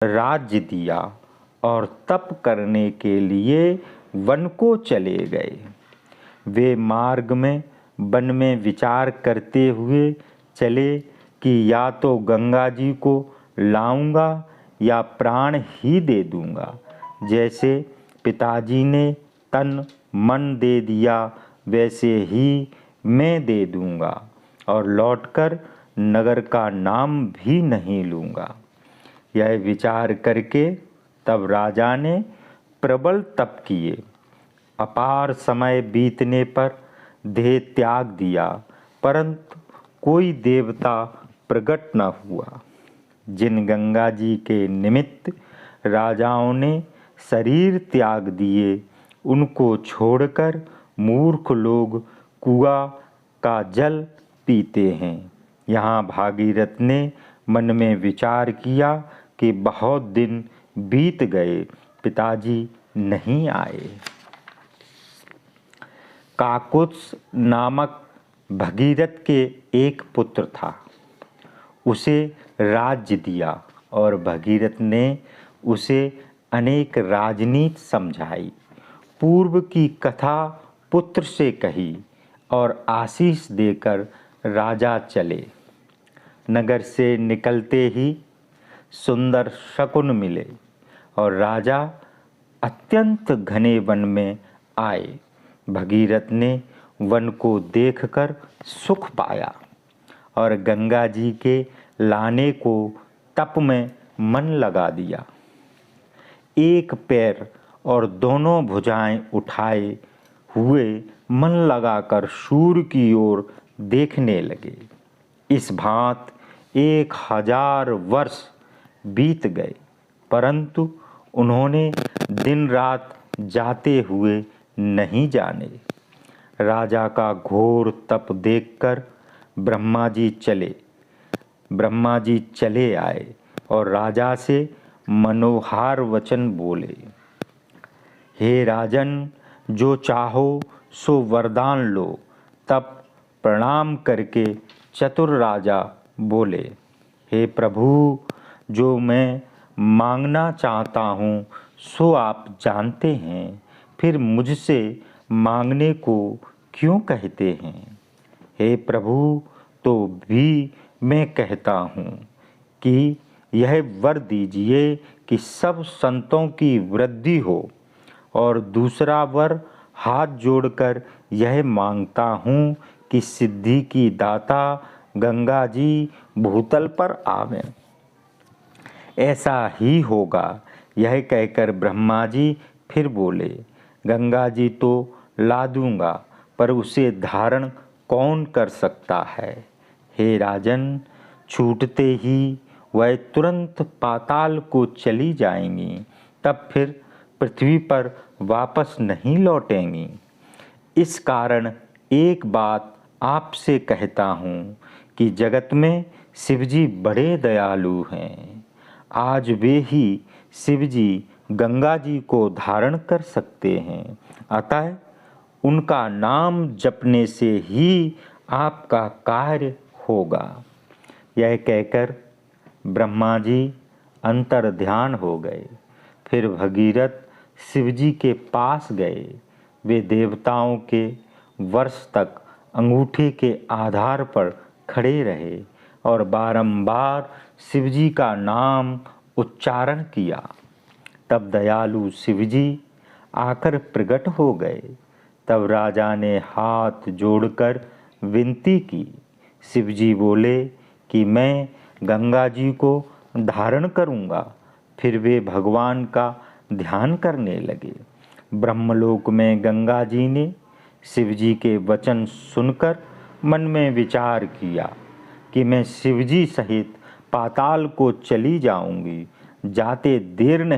राज्य दिया और तप करने के लिए वन को चले गए। वे मार्ग में वन में विचार करते हुए चले कि या तो गंगा जी को लाऊंगा या प्राण ही दे दूंगा। जैसे पिताजी ने तन मन दे दिया वैसे ही मैं दे दूंगा और लौटकर नगर का नाम भी नहीं लूँगा। यह विचार करके तब राजा ने प्रबल तप किए। अपार समय बीतने पर देह त्याग दिया, परंतु कोई देवता प्रकट न हुआ। जिन गंगा जी के निमित्त राजाओं ने शरीर त्याग दिए, उनको छोड़कर मूर्ख लोग कुआं का जल पीते हैं। यहाँ भागीरथ ने मन में विचार किया कि बहुत दिन बीत गए, पिताजी नहीं आए। काकुत्स नामक भगीरथ के एक पुत्र था। उसे राज्य दिया और भगीरथ ने उसे अनेक राजनीति समझाई। पूर्व की कथा पुत्र से कही और आशीष देकर राजा चले। नगर से निकलते ही सुंदर शकुन मिले और राजा अत्यंत घने वन में आए। भगीरथ ने वन को देखकर सुख पाया और गंगा जी के लाने को तप में मन लगा दिया। एक पैर और दोनों भुजाएं उठाए हुए मन लगाकर सूर्य की ओर देखने लगे। इस भांत 1000 वर्ष बीत गए, परंतु उन्होंने दिन रात जाते हुए नहीं जाने। राजा का घोर तप देखकर ब्रह्मा जी चले आए और राजा से मनोहार वचन बोले। हे राजन, जो चाहो सो वरदान लो। तब प्रणाम करके चतुर राजा बोले, हे प्रभु, जो मैं मांगना चाहता हूँ सो आप जानते हैं, फिर मुझसे मांगने को क्यों कहते हैं। हे प्रभु, तो भी मैं कहता हूँ कि यह वर दीजिए कि सब संतों की वृद्धि हो। और दूसरा वर हाथ जोड़कर यह मांगता हूँ कि सिद्धि की दाता गंगा जी भूतल पर आवें। ऐसा ही होगा। यह कहकर ब्रह्मा जी फिर बोले, गंगा जी तो ला दूंगा, पर उसे धारण कौन कर सकता है। हे राजन, छूटते ही वह तुरंत पाताल को चली जाएंगी, तब फिर पृथ्वी पर वापस नहीं लौटेंगी। इस कारण एक बात आपसे कहता हूँ कि जगत में शिवजी बड़े दयालु हैं। आज वे ही शिवजी गंगा जी को धारण कर सकते हैं, अतः उनका नाम जपने से ही आपका कार्य होगा। यह कहकर ब्रह्मा जी अंतर ध्यान हो गए। फिर भगीरथ शिवजी के पास गए। वे देवताओं के वर्ष तक अंगूठे के आधार पर खड़े रहे और बारंबार शिवजी का नाम उच्चारण किया। तब दयालु शिवजी आकर प्रकट हो गए। तब राजा ने हाथ जोड़कर विनती की। शिवजी बोले कि मैं गंगा जी को धारण करूँगा। फिर वे भगवान का ध्यान करने लगे। ब्रह्मलोक में गंगा जी ने शिवजी के वचन सुनकर मन में विचार किया कि मैं शिवजी सहित पाताल को चली जाऊंगी। जाते देर नहीं